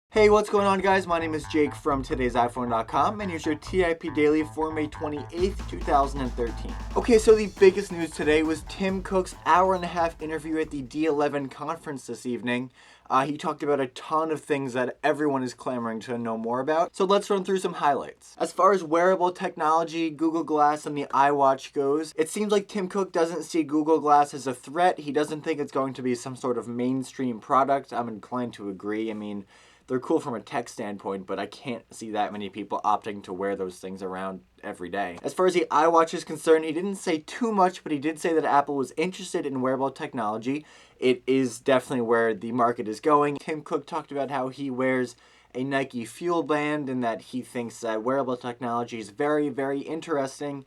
Hey, what's going on, guys? My name is Jake from TodaysiPhone.com, and here's your TIP Daily for May 28th, 2013. Okay, so the biggest news today was Tim Cook's hour-and-a-half interview at the D11 conference this evening. He talked about a ton of things that everyone is clamoring to know more about, so let's run through some highlights. As far as wearable technology, Google Glass, and the iWatch goes, it seems like Tim Cook doesn't see Google Glass as a threat. He doesn't think it's going to be some sort of mainstream product. I'm inclined to agree. I mean, they're cool from a tech standpoint, but I can't see that many people opting to wear those things around every day. As far as the iWatch is concerned, he didn't say too much, but he did say that Apple was interested in wearable technology. It is definitely where the market is going. Tim Cook talked about how he wears a Nike Fuel Band and that he thinks that wearable technology is very, very interesting.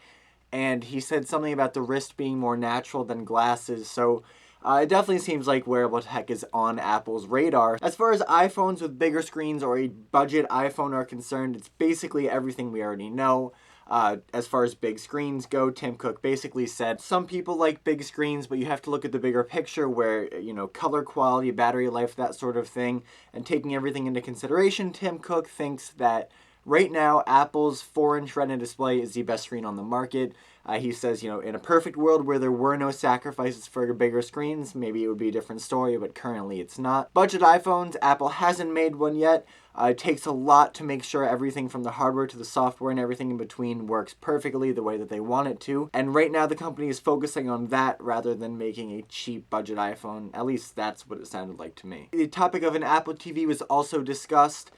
And he said something about the wrist being more natural than glasses, so it definitely seems like wearable tech is on Apple's radar. As far as iPhones with bigger screens or a budget iPhone are concerned, it's basically everything we already know. As far as big screens go, Tim Cook basically said some people like big screens, but you have to look at the bigger picture where, color quality, battery life, that sort of thing. And taking everything into consideration, Tim Cook thinks that right now, Apple's 4-inch Retina display is the best screen on the market. He says, in a perfect world where there were no sacrifices for bigger screens, maybe it would be a different story, but currently it's not. Budget iPhones, Apple hasn't made one yet. It takes a lot to make sure everything from the hardware to the software and everything in between works perfectly the way that they want it to. And right now, the company is focusing on that rather than making a cheap budget iPhone. At least that's what it sounded like to me. The topic of an Apple TV was also discussed.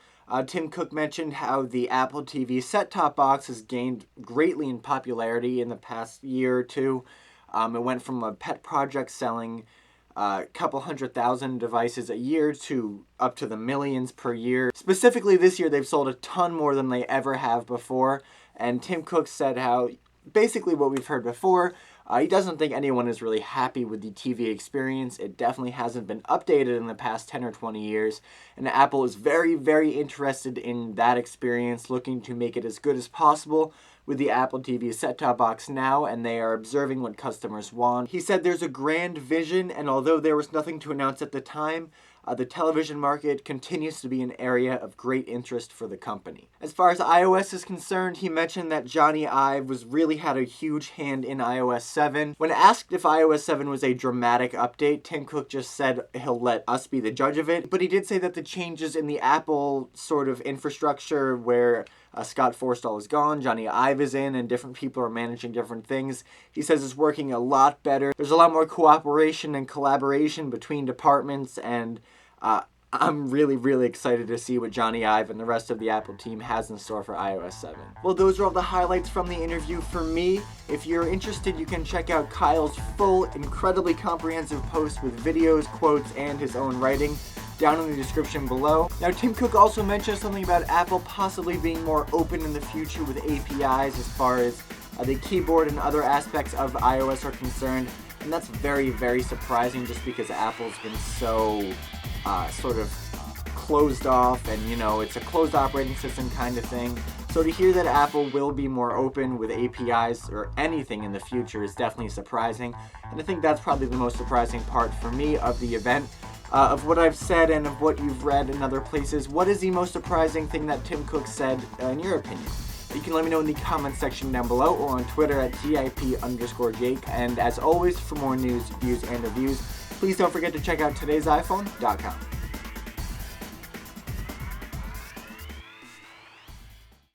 Tim Cook mentioned how the Apple TV set-top box has gained greatly in popularity in the past year or two. It went from a pet project selling a couple 100,000 devices a year to up to the millions per year. Specifically this year, they've sold a ton more than they ever have before. And Tim Cook said how, basically what we've heard before, he doesn't think anyone is really happy with the TV experience. It definitely hasn't been updated in the past 10 or 20 years. And Apple is very, very interested in that experience, looking to make it as good as possible with the Apple TV set-top box now, and they are observing what customers want. He said there's a grand vision, and although there was nothing to announce at the time, the television market continues to be an area of great interest for the company. As far as iOS is concerned, he mentioned that Johnny Ive really had a huge hand in iOS 7. When asked if iOS 7 was a dramatic update, Tim Cook just said he'll let us be the judge of it. But he did say that the changes in the Apple sort of infrastructure where Scott Forstall is gone, Johnny Ive is in, and different people are managing different things. He says it's working a lot better. There's a lot more cooperation and collaboration between departments, and I'm really, really excited to see what Johnny Ive and the rest of the Apple team has in store for iOS 7. Well, those are all the highlights from the interview for me. If you're interested, you can check out Kyle's full, incredibly comprehensive post with videos, quotes, and his own writing down in the description below. Now, Tim Cook also mentioned something about Apple possibly being more open in the future with APIs as far as the keyboard and other aspects of iOS are concerned. And that's very, very surprising just because Apple's been so sort of closed off and, it's a closed operating system kind of thing. So to hear that Apple will be more open with APIs or anything in the future is definitely surprising. And I think that's probably the most surprising part for me of the event. Of what I've said and of what you've read in other places, what is the most surprising thing that Tim Cook said in your opinion? You can let me know in the comments section down below or on Twitter at TIP_Jake. And as always, for more news, views, and reviews, please don't forget to check out TodaysiPhone.com.